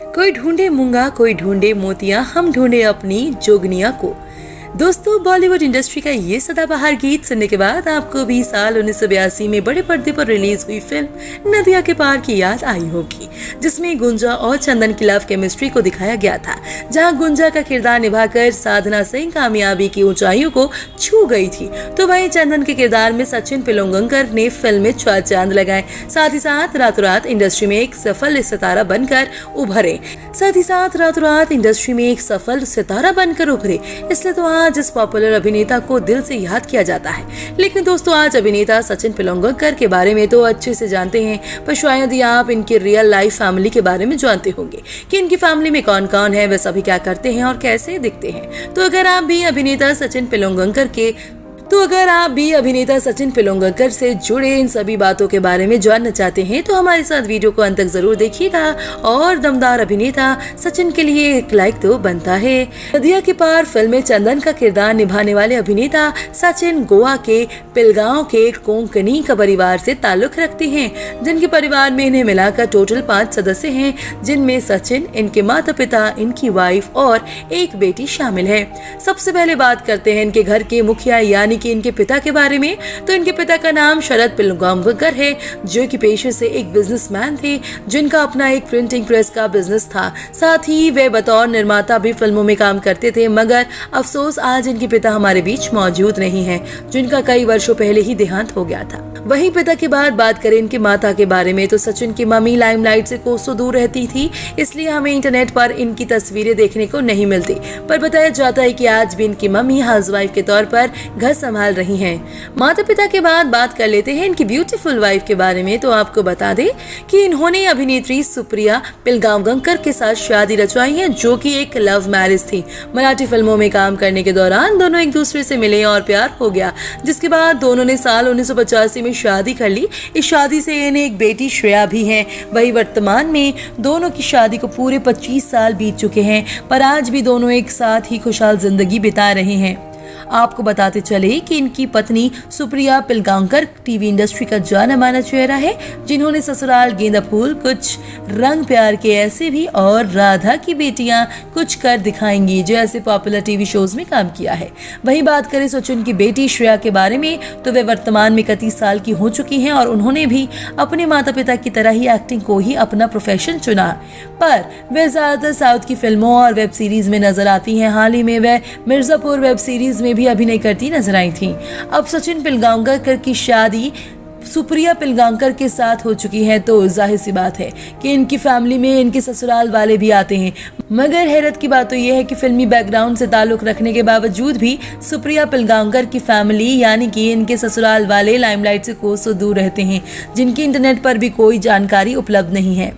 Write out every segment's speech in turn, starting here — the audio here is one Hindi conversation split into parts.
कोई ढूंढे मूंगा, कोई ढूंढे मोतिया, हम ढूंढे अपनी जोगनिया को। दोस्तों, बॉलीवुड इंडस्ट्री का ये सदाबहार गीत सुनने के बाद आपको भी साल 1982 में बड़े पर्दे पर रिलीज हुई फिल्म नदिया के पार की याद आई होगी, जिसमें गुंजा और चंदन की लव केमिस्ट्री को दिखाया गया था, जहां गुंजा का किरदार निभाकर साधना सिंह कामयाबी की ऊंचाइयों को छू गई थी, तो वहीं चंदन के किरदार में सचिन पिलगांवकर ने फिल्म में चांद लगाए। साथ ही साथ रातों रात इंडस्ट्री में एक सफल सितारा बनकर उभरे। इसलिए तो आज इस पॉपुलर अभिनेता को दिल से याद किया जाता है। लेकिन दोस्तों, आज अभिनेता सचिन पिलगांवकर के बारे में तो अच्छे से जानते हैं, पर शायद ही आप इनकी रियल लाइफ फैमिली के बारे में जानते होंगे कि इनकी फैमिली में कौन कौन है, वे सभी क्या करते हैं और कैसे दिखते हैं। तो अगर आप भी अभिनेता सचिन पिलगांवकर से जुड़े इन सभी बातों के बारे में जानना चाहते हैं, तो हमारे साथ वीडियो को अंत तक जरूर देखिएगा। और दमदार अभिनेता सचिन के लिए एक लाइक तो बनता है। नदिया के पार फिल्म में चंदन का किरदार निभाने वाले अभिनेता सचिन गोवा के पिलगांव के कोंकणी का परिवार से ताल्लुक रखते हैं, जिनके परिवार में इन्हें मिलाकर टोटल 5 सदस्य हैं, जिनमें सचिन, इनके माता पिता, इनकी वाइफ और एक बेटी शामिल है। सबसे पहले बात करते हैं इनके घर के मुखिया यानी कि इनके पिता के बारे में। तो इनके पिता का नाम शरद पिलगांवकर है, जो कि पेशे से एक बिजनेसमैन थे, जिनका अपना एक प्रिंटिंग प्रेस का बिजनेस था। साथ ही वे बतौर निर्माता भी फिल्मों में काम करते थे, मगर अफसोस आज इनके पिता हमारे बीच मौजूद नहीं है, जिनका कई वर्षों पहले ही देहांत हो गया था। वहीं पिता के बाद बात करें इनकी माता के बारे में, तो सचिन की मम्मी लाइमलाइट से कोसों दूर रहती थी, इसलिए हमें इंटरनेट पर इनकी तस्वीरें देखने को नहीं मिलती, पर बताया जाता है कि आज भी इनकी मम्मी हाउसवाइफ के तौर पर घर संभाल रही हैं। माता पिता के बाद बात कर लेते हैं इनकी ब्यूटीफुल वाइफ के बारे में। तो आपको बता दें कि इन्होंने अभिनेत्री सुप्रिया पिलगांवकर के साथ शादी रचवाई है, जो कि एक लव मैरिज थी। मराठी फिल्मों में काम करने के दौरान दोनों एक दूसरे से मिले और प्यार हो गया, जिसके बाद दोनों ने साल 1985 में शादी कर ली। इस शादी से इन्हें एक बेटी श्रेया भी है। वही वर्तमान में दोनों की शादी को पूरे 25 साल बीत चुके हैं, पर आज भी दोनों एक साथ ही खुशहाल जिंदगी बिता रहे हैं। आपको बताते चले कि इनकी पत्नी सुप्रिया पिलगांवकर टीवी इंडस्ट्री का जाना माना चेहरा है, जिन्होंने ससुराल गेंदा फूल, कुछ रंग प्यार के ऐसे भी और राधा की बेटियां कुछ कर दिखाएंगी जैसे पॉपुलर टीवी शोज में काम किया है। वही बात करें सचिन की बेटी श्रेया के बारे में, तो वे वर्तमान में 31 साल की हो चुकी हैं और उन्होंने भी अपने माता पिता की तरह ही एक्टिंग को ही अपना प्रोफेशन चुना, पर वे ज्यादातर साउथ की फिल्मों और वेब सीरीज में नजर आती हैं। हाल ही में वे मिर्जापुर वेब सीरीज में भी अभिनय करती नजर आई थी। अब सचिन पिलगांवकर की शादी सुप्रिया पिलगांवकर के साथ हो चुकी है, तो जाहिर सी बात है कि इनकी फैमिली में इनके ससुराल वाले भी आते हैं। मगर हैरत की बात तो यह है कि फिल्मी बैकग्राउंड से ताल्लुक रखने के बावजूद भी सुप्रिया पिलगांवकर की फैमिली यानी कि इनके ससुराल वाले लाइमलाइट से कोसों दूर रहते हैं, जिनकी इंटरनेट पर भी कोई जानकारी उपलब्ध नहीं है।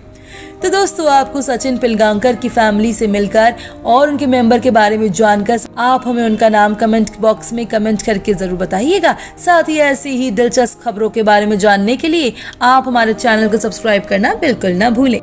तो दोस्तों, आपको सचिन पिलगांवकर की फैमिली से मिलकर और उनके मेंबर के बारे में जानकर आप हमें उनका नाम कमेंट बॉक्स में कमेंट करके जरूर बताइएगा। साथ ही ऐसी ही दिलचस्प खबरों के बारे में जानने के लिए आप हमारे चैनल को सब्सक्राइब करना बिल्कुल ना भूलें।